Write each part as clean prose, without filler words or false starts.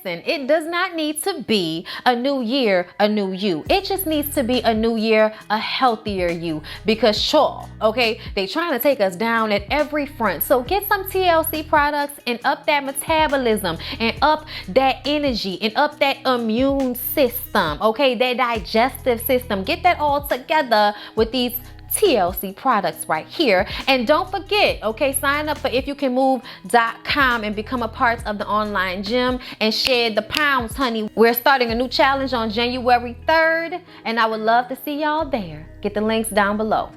Listen, it does not need to be a new year, a new you. It just needs to be a new year, a healthier you. Because sure, okay, they trying to take us down at every front. So get some TLC products and up that metabolism and up that energy and up that immune system, okay, that digestive system. Get that all together with these TLC products right here. And don't forget, okay, sign up for ifyoucanmove.com and become a part of the online gym and shed the pounds, honey. We're starting a new challenge on January 3rd, and I would love to see y'all there. Get the links down below.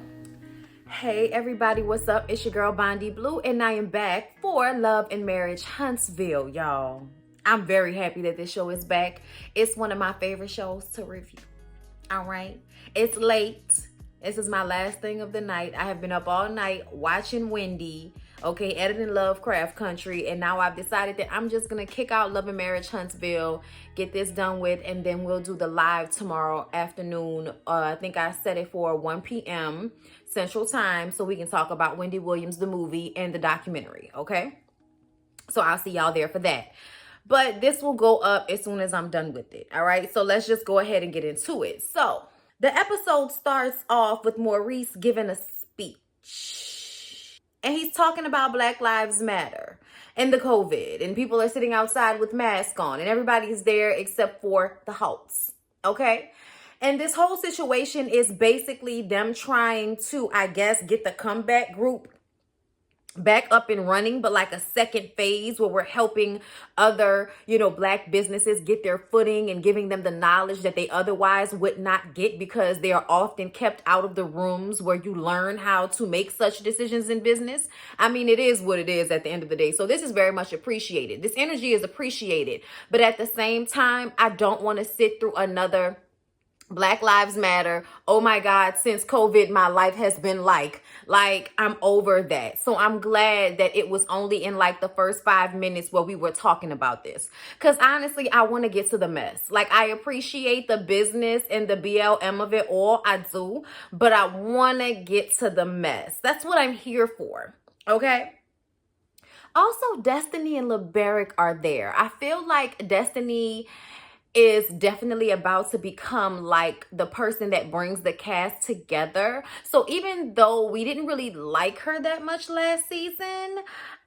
Hey everybody, what's up? It's your girl Bondy Blue, and I am back for Love and Marriage Huntsville, y'all. I'm very happy that this show is back. It's one of my favorite shows to review. All right, it's late. This is my last thing of the night. I have been up all night watching Wendy, okay, editing Lovecraft Country, and now I've decided that I'm just going to kick out Love and Marriage Huntsville, get this done with, and then we'll do the live tomorrow afternoon. I think I set it for 1 p.m. Central Time so we can talk about Wendy Williams, the movie, and the documentary, okay? So I'll see y'all there for that. But this will go up as soon as I'm done with it, all right? So let's just go ahead and get into it. So the episode starts off with Maurice giving a speech. And he's talking about Black Lives Matter and the COVID. And people are sitting outside with masks on. And everybody's there except for the hosts. Okay? And this whole situation is basically them trying to, I guess, get the comeback group back up and running, but like a second phase where we're helping other, Black businesses get their footing and giving them the knowledge that they otherwise would not get because they are often kept out of the rooms where you learn how to make such decisions in business. I mean, it is what it is at the end of the day. So this is very much appreciated. This energy is appreciated. But at the same time, I don't want to sit through another Black Lives Matter. Oh my God, since COVID, my life has been like I'm over that. So I'm glad that it was only in like the first 5 minutes where we were talking about this. Because honestly, I want to get to the mess. Like, I appreciate the business and the BLM of it all. I do. But I want to get to the mess. That's what I'm here for. Okay? Also, Destiny and LeBaric are there. I feel like Destiny is definitely about to become like the person that brings the cast together. So even though we didn't really like her that much last season,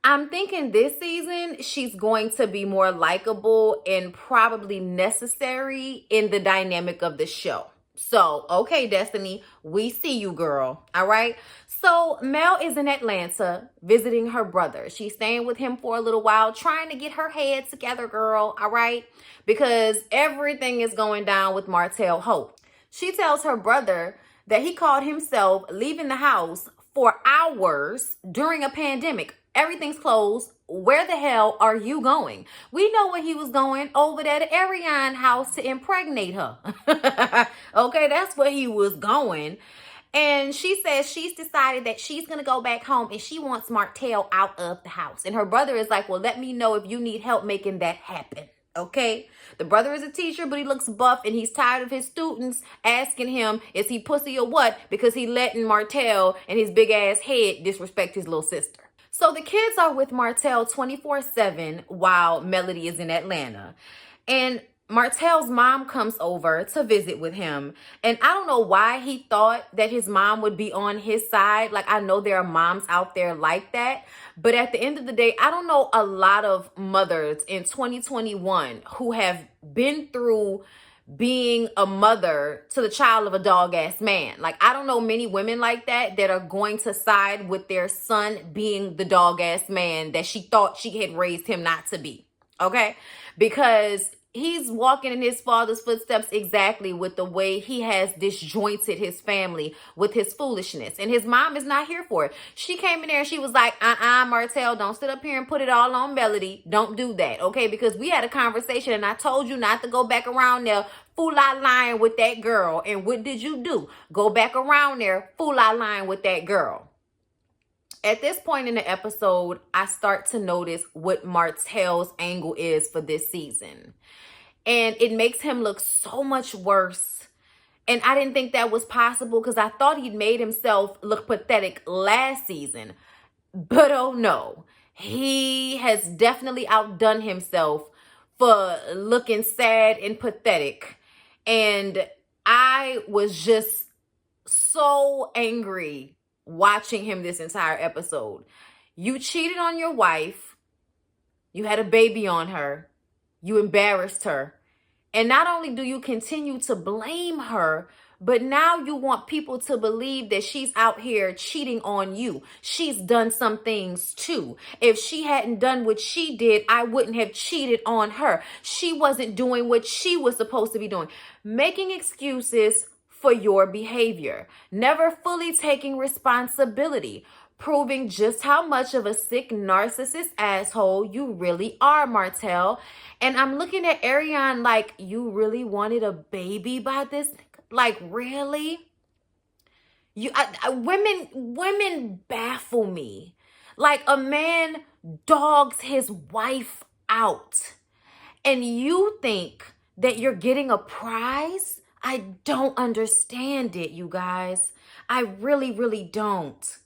I'm thinking this season she's going to be more likable and probably necessary in the dynamic of the show. So, okay, Destiny, we see you, girl. All right. So Mel is in Atlanta visiting her brother. She's staying with him for a little while, trying to get her head together, girl. All right. Because everything is going down with Martell Hope. She tells her brother that he called himself leaving the house for hours during a pandemic. Everything's closed. Where the hell are you going? We know where he was going, over there to Ariane house to impregnate her. Okay, that's where he was going. And she says she's decided that she's going to go back home and she wants Martell out of the house. And her brother is like, well, let me know if you need help making that happen. Okay, the brother is a teacher, but he looks buff and he's tired of his students asking him, is he pussy or what? Because he letting Martell and his big ass head disrespect his little sister. So the kids are with Martell 24/7 while Melody is in Atlanta. And Martell's mom comes over to visit with him. And I don't know why he thought that his mom would be on his side. Like, I know there are moms out there like that. But at the end of the day, I don't know a lot of mothers in 2021 who have been through being a mother to the child of a dog-ass man. Like, I don't know many women like that are going to side with their son being the dog-ass man that she thought she had raised him not to be. Okay? Because he's walking in his father's footsteps exactly with the way he has disjointed his family with his foolishness. And his mom is not here for it. She came in there and she was like, Martell, don't sit up here and put it all on Melody. Don't do that, okay? Because we had a conversation and I told you not to go back around there fool-out lying with that girl. And what did you do? Go back around there fool-out lying with that girl. At this point in the episode, I start to notice what Martell's angle is for this season. And it makes him look so much worse. And I didn't think that was possible because I thought he'd made himself look pathetic last season. But oh no, he has definitely outdone himself for looking sad and pathetic. And I was just so angry watching him this entire episode. You cheated on your wife. You had a baby on her. You embarrassed her. And not only do you continue to blame her, but now you want people to believe that she's out here cheating on you. She's done some things too. If she hadn't done what she did, I wouldn't have cheated on her. She wasn't doing what she was supposed to be doing. Making excuses for your behavior. Never fully taking responsibility. Proving just how much of a sick narcissist asshole you really are, Martell. And I'm looking at Ariane like, you really wanted a baby by this? Like, really? Women baffle me. Like, a man dogs his wife out, and you think that you're getting a prize? I don't understand it, you guys. I really, really don't.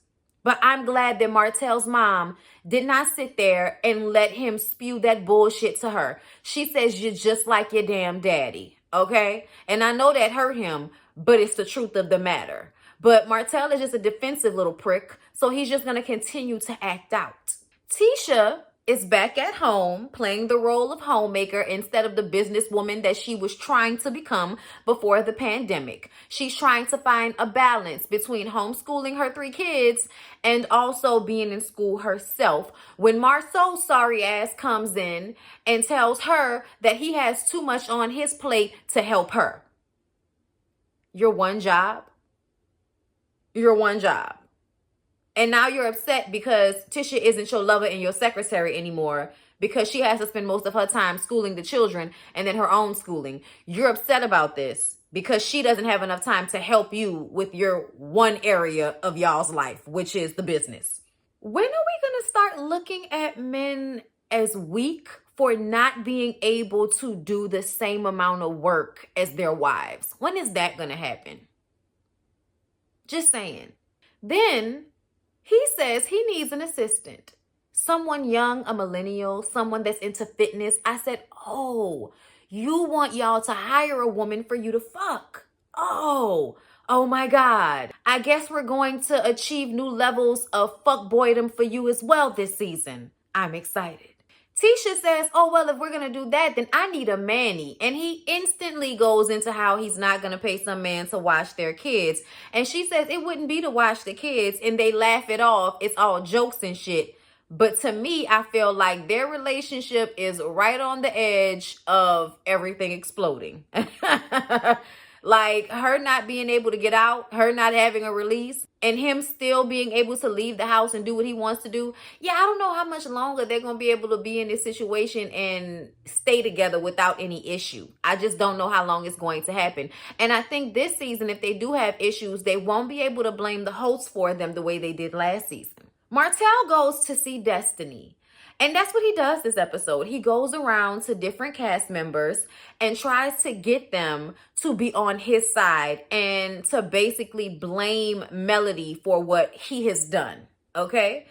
But I'm glad that Martell's mom did not sit there and let him spew that bullshit to her. She says, you're just like your damn daddy, okay? And I know that hurt him, but it's the truth of the matter. But Martell is just a defensive little prick, so he's just going to continue to act out. Tisha is back at home playing the role of homemaker instead of the businesswoman that she was trying to become before the pandemic. She's trying to find a balance between homeschooling her 3 kids and also being in school herself when Marceau's sorry ass comes in and tells her that he has too much on his plate to help her. Your one job? Your one job. And now you're upset because Tisha isn't your lover and your secretary anymore because she has to spend most of her time schooling the children and then her own schooling. You're upset about this because she doesn't have enough time to help you with your one area of y'all's life, which is the business. When are we going to start looking at men as weak for not being able to do the same amount of work as their wives? When is that going to happen? Just saying. Then he says he needs an assistant. Someone young, a millennial, someone that's into fitness. I said, oh, you want y'all to hire a woman for you to fuck. Oh my God. I guess we're going to achieve new levels of fuckboydom for you as well this season. I'm excited. Tisha says, oh, well, if we're going to do that, then I need a manny. And he instantly goes into how he's not going to pay some man to watch their kids. And she says it wouldn't be to watch the kids. And they laugh it off. It's all jokes and shit. But to me, I feel like their relationship is right on the edge of everything exploding. Like her not being able to get out, her not having a release, and him still being able to leave the house and do what he wants to do. Yeah, I don't know how much longer they're going to be able to be in this situation and stay together without any issue. I just don't know how long it's going to happen. And I think this season, if they do have issues, they won't be able to blame the hosts for them the way they did last season. Martell goes to see Destiny. And that's what he does this episode. He goes around to different cast members and tries to get them to be on his side and to basically blame Melody for what he has done. Okay?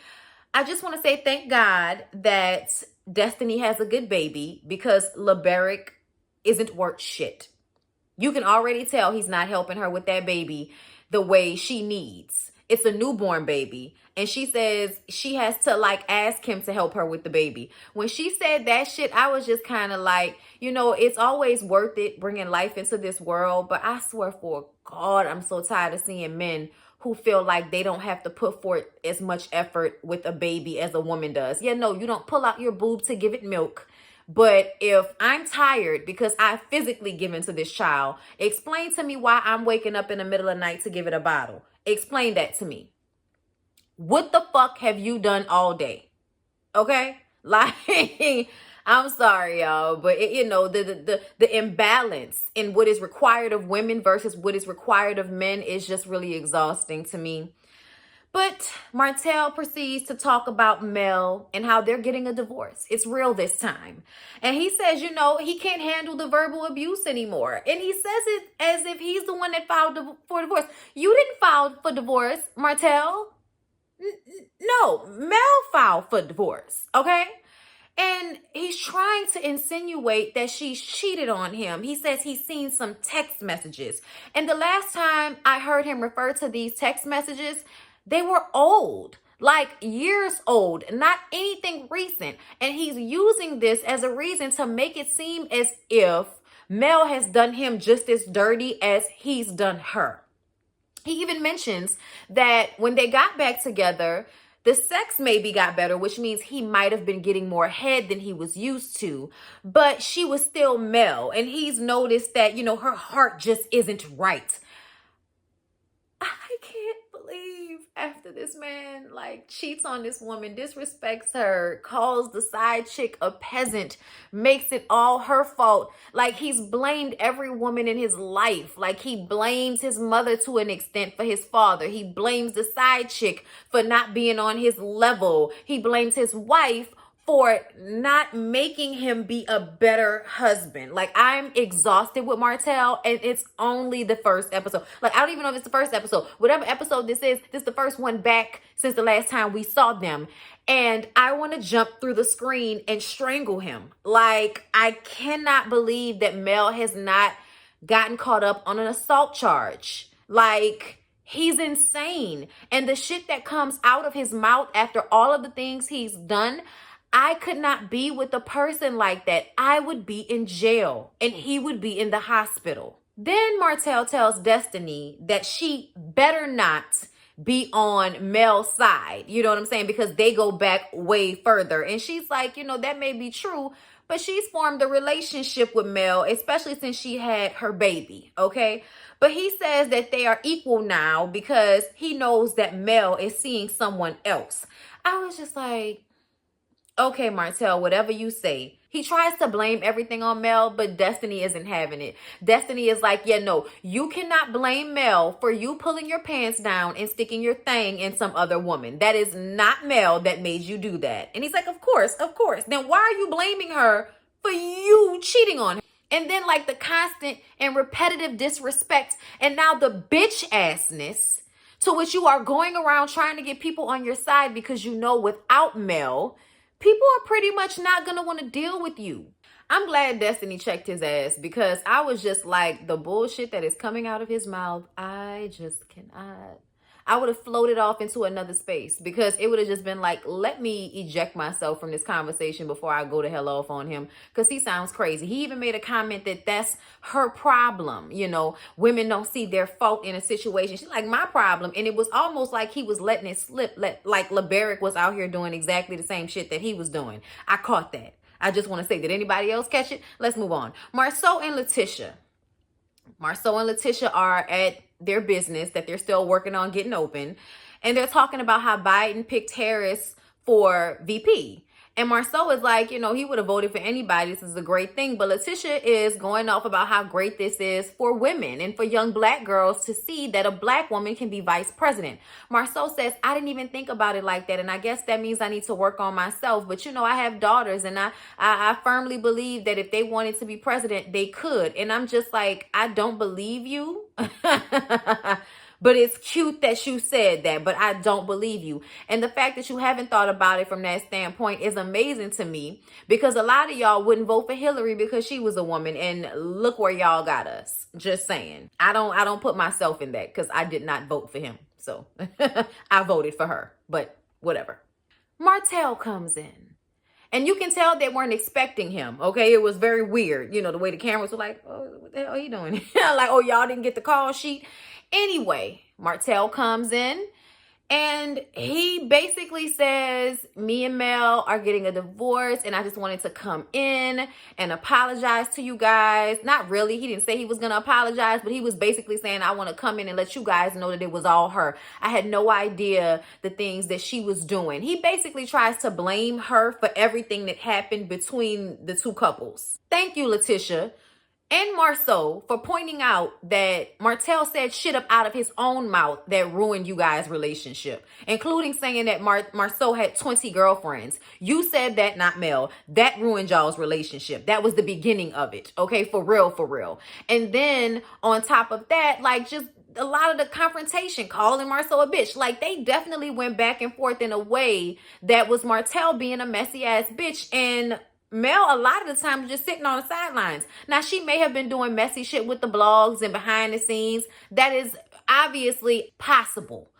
I just want to say thank God that Destiny has a good baby because LeBerick isn't worth shit. You can already tell he's not helping her with that baby the way she needs. It's a newborn baby. And she says she has to like ask him to help her with the baby. When she said that shit, I was just kind of like, you know, it's always worth it bringing life into this world. But I swear for God, I'm so tired of seeing men who feel like they don't have to put forth as much effort with a baby as a woman does. Yeah, no, you don't pull out your boob to give it milk. But if I'm tired because I physically given to this child, explain to me why I'm waking up in the middle of the night to give it a bottle. Explain that to me. What the fuck have you done all day? Okay? Like, I'm sorry, y'all, but you know, the imbalance in what is required of women versus what is required of men is just really exhausting to me. But Martell proceeds to talk about Mel and how they're getting a divorce. It's real this time. And he says, you know, he can't handle the verbal abuse anymore. And he says it as if he's the one that filed for divorce. You didn't file for divorce, Martell. No, Mel filed for divorce, okay? And he's trying to insinuate that she's cheated on him. He says he's seen some text messages. And the last time I heard him refer to these text messages, they were old, like years old, not anything recent. And he's using this as a reason to make it seem as if Mel has done him just as dirty as he's done her. He even mentions that when they got back together, the sex maybe got better, which means he might have been getting more head than he was used to, but she was still Mel. And he's noticed that, her heart just isn't right. I can't believe after this man cheats on this woman, disrespects her, calls the side chick a peasant, makes it all her fault. He's blamed every woman in his life. He blames his mother to an extent for his father. He blames the side chick for not being on his level. He blames his wife for not making him be a better husband. I'm exhausted with Martell, and it's only the first episode. I don't even know if it's the first episode. Whatever episode this is the first one back since the last time we saw them. And I want to jump through the screen and strangle him. I cannot believe that Mel has not gotten caught up on an assault charge. He's insane. And the shit that comes out of his mouth after all of the things he's done, I could not be with a person like that. I would be in jail and he would be in the hospital. Then Martell tells Destiny that she better not be on Mel's side. You know what I'm saying? Because they go back way further. And she's like, that may be true, but she's formed a relationship with Mel, especially since she had her baby. Okay. But he says that they are equal now because he knows that Mel is seeing someone else. I was just like, okay, Martell, whatever you say. He tries to blame everything on Mel, but Destiny isn't having it. Destiny is like, yeah, no, you cannot blame Mel for you pulling your pants down and sticking your thing in some other woman. That is not Mel that made you do that. And he's like, of course, of course. Then why are you blaming her for you cheating on her? And then the constant and repetitive disrespect, and now the bitch assness to which you are going around trying to get people on your side because without Mel, people are pretty much not going to want to deal with you. I'm glad Destiny checked his ass because I was just like, the bullshit that is coming out of his mouth, I just cannot. I would have floated off into another space because it would have just been like, let me eject myself from this conversation before I go to hell off on him because he sounds crazy. He even made a comment that that's her problem. Women don't see their fault in a situation. She's like, my problem. And it was almost like he was letting it slip. Like LeBaric was out here doing exactly the same shit that he was doing. I caught that. I just want to say, did anybody else catch it? Let's move on. Marceau and Letitia are at their business that they're still working on getting open. And they're talking about how Biden picked Harris for VP. And Marceau is like, he would have voted for anybody. This is a great thing. But Letitia is going off about how great this is for women and for young black girls to see that a black woman can be vice president. Marceau says, I didn't even think about it like that. And I guess that means I need to work on myself. But, I have daughters and I firmly believe that if they wanted to be president, they could. And I'm just like, I don't believe you. But it's cute that you said that, but I don't believe you. And the fact that you haven't thought about it from that standpoint is amazing to me because a lot of y'all wouldn't vote for Hillary because she was a woman, and look where y'all got us. Just saying. I don't put myself in that because I did not vote for him. So I voted for her, but whatever. Martell comes in. And you can tell they weren't expecting him, okay? It was very weird. The way the cameras were like, oh, what the hell are you doing? Like, oh, y'all didn't get the call sheet. Anyway, Martell comes in and he basically says, me and Mel are getting a divorce and I just wanted to come in and apologize to you guys. Not really. He didn't say he was going to apologize, but he was basically saying, I want to come in and let you guys know that it was all her. I had no idea the things that she was doing. He basically tries to blame her for everything that happened between the two couples. Thank you, Letitia and Marceau, for pointing out that Martell said shit up out of his own mouth that ruined you guys' relationship, including saying that Marceau had 20 girlfriends. You said that, not Mel. That ruined y'all's relationship. That was the beginning of it, okay? For real, for real. And then on top of that, just a lot of the confrontation, calling Marcel a bitch. Like, they definitely went back and forth in a way that was Martell being a messy ass bitch, and Mel a lot of the time just sitting on the sidelines. Now, she may have been doing messy shit with the blogs and behind the scenes. That is obviously possible.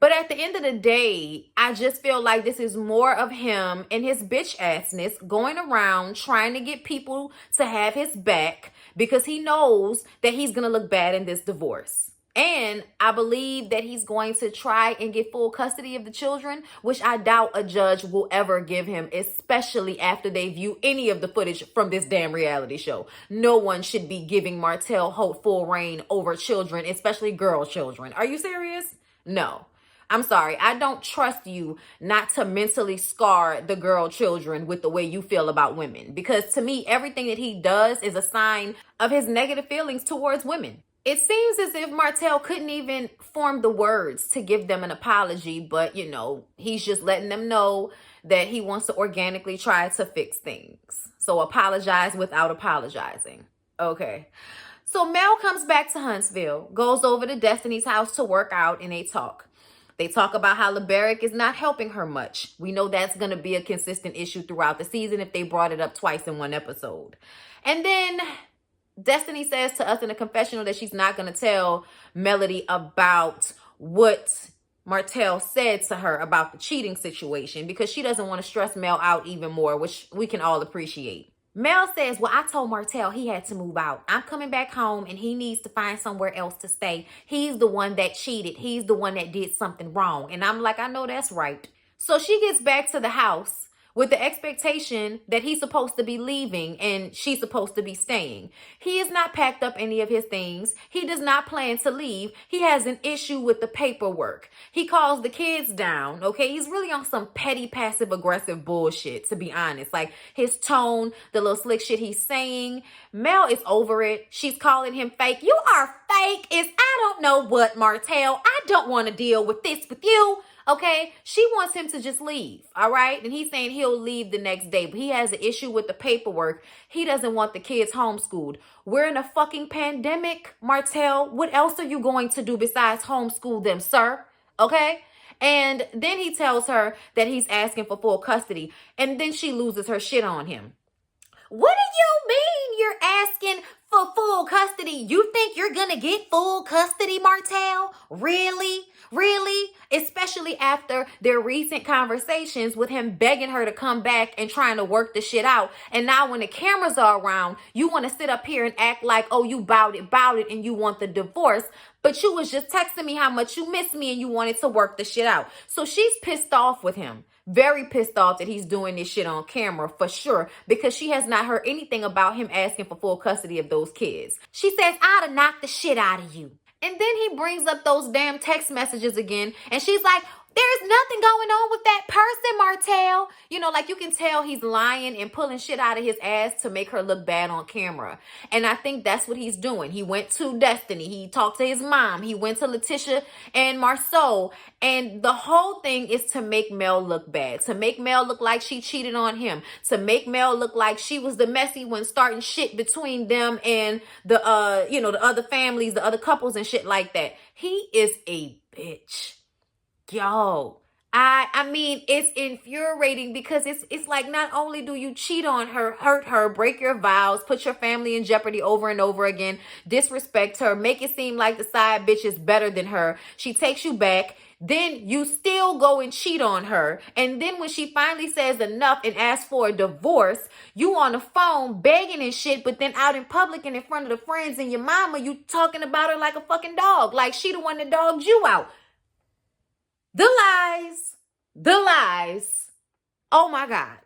But at the end of the day, I just feel like this is more of him and his bitch assness going around trying to get people to have his back because he knows that he's going to look bad in this divorce. And I believe that he's going to try and get full custody of the children, which I doubt a judge will ever give him, especially after they view any of the footage from this damn reality show. No one should be giving Martell Holt full reign over children, especially girl children. Are you serious? No. I'm sorry. I don't trust you not to mentally scar the girl children with the way you feel about women. Because to me, everything that he does is a sign of his negative feelings towards women. It seems as if Martell couldn't even form the words to give them an apology, but, you know, he's just letting them know that he wants to organically try to fix things. So apologize without apologizing. Okay. So Mel comes back to Huntsville, goes over to Destiny's house to work out, and they talk. They talk about how LeBaric is not helping her much. We know that's going to be a consistent issue throughout the season if they brought it up twice in one episode. And then Destiny says to us in a confessional that she's not going to tell Melody about what Martell said to her about the cheating situation because she doesn't want to stress Mel out even more, which we can all appreciate. Mel says, well, I told Martell he had to move out. I'm coming back home and he needs to find somewhere else to stay. He's the one that cheated. He's the one that did something wrong. And I'm like, I know that's right. So she gets back to the house with the expectation that he's supposed to be leaving and she's supposed to be staying. He has not packed up any of his things. He does not plan to leave. He has an issue with the paperwork. He calls the kids down, okay? He's really on some petty, passive-aggressive bullshit, to be honest. Like, his tone, the little slick shit he's saying. Mel is over it. She's calling him fake. You are fake is I don't know what, Martell. I don't want to deal with this with you. Okay, she wants him to just leave, all right? And he's saying he'll leave the next day, but he has an issue with the paperwork. He doesn't want the kids homeschooled. We're in a fucking pandemic, Martell. What else are you going to do besides homeschool them, sir? Okay? And then he tells her that he's asking for full custody, and then she loses her shit on him. What do you mean you're asking for full custody? You think you're gonna get full custody, Martell? Really? Really? Especially after their recent conversations with him begging her to come back and trying to work the shit out. And now when the cameras are around, you want to sit up here and act like, oh, you bout it, and you want the divorce. But you was just texting me how much you miss me and you wanted to work the shit out. So she's pissed off with him. Very pissed off that he's doing this shit on camera for sure, because she has not heard anything about him asking for full custody of those kids. She says, I'd have knocked the shit out of you. And then he brings up those damn text messages again. And she's like, there's nothing going on with that person, Martell. You know, like, you can tell he's lying and pulling shit out of his ass to make her look bad on camera. And I think that's what he's doing. He went to Destiny. He talked to his mom. He went to Letitia and Marceau. And the whole thing is to make Mel look bad. To make Mel look like she cheated on him. To make Mel look like she was the messy one starting shit between them and the, the other families, the other couples and shit like that. He is a bitch. Yo, I mean, it's infuriating because it's like, not only do you cheat on her, hurt her, break your vows, put your family in jeopardy over and over again, disrespect her, make it seem like the side bitch is better than her. She takes you back. Then you still go and cheat on her. And then when she finally says enough and asks for a divorce, you on the phone begging and shit, but then out in public and in front of the friends and your mama, you talking about her like a fucking dog. Like she the one that dogged you out. The lies. Oh my God.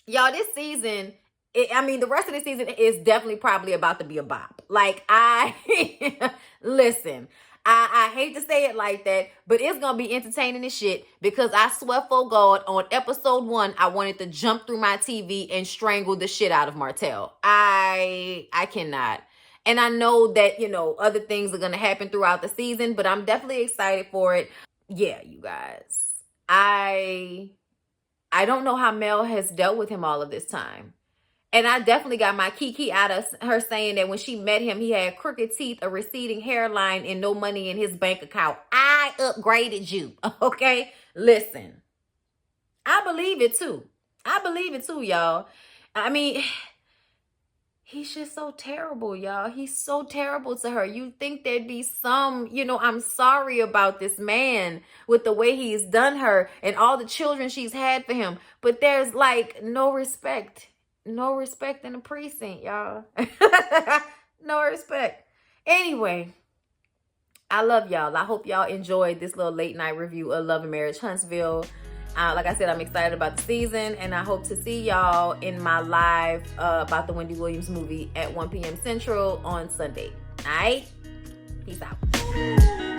Y'all, this season, the rest of the season is definitely probably about to be a bop. Like, listen, I hate to say it like that, but it's going to be entertaining as shit because I swear for God, on episode 1, I wanted to jump through my TV and strangle the shit out of Martell. I cannot. And I know that, other things are going to happen throughout the season, but I'm definitely excited for it. Yeah, you guys, I don't know how Mel has dealt with him all of this time. And I definitely got my kiki out of her saying that when she met him, he had crooked teeth, a receding hairline, and no money in his bank account. I upgraded you, okay? Listen, I believe it too. I believe it too, y'all. I mean, he's just so terrible, y'all. He's so terrible to her. You think there'd be some, I'm sorry about this man with the way he's done her and all the children she's had for him. But there's like no respect. No respect in the precinct, y'all. No respect. Anyway, I love y'all. I hope y'all enjoyed this little late night review of Love and Marriage Huntsville. Like I said, I'm excited about the season, and I hope to see y'all in my live about the Wendy Williams movie at 1 p.m. Central on Sunday. All right? Peace out.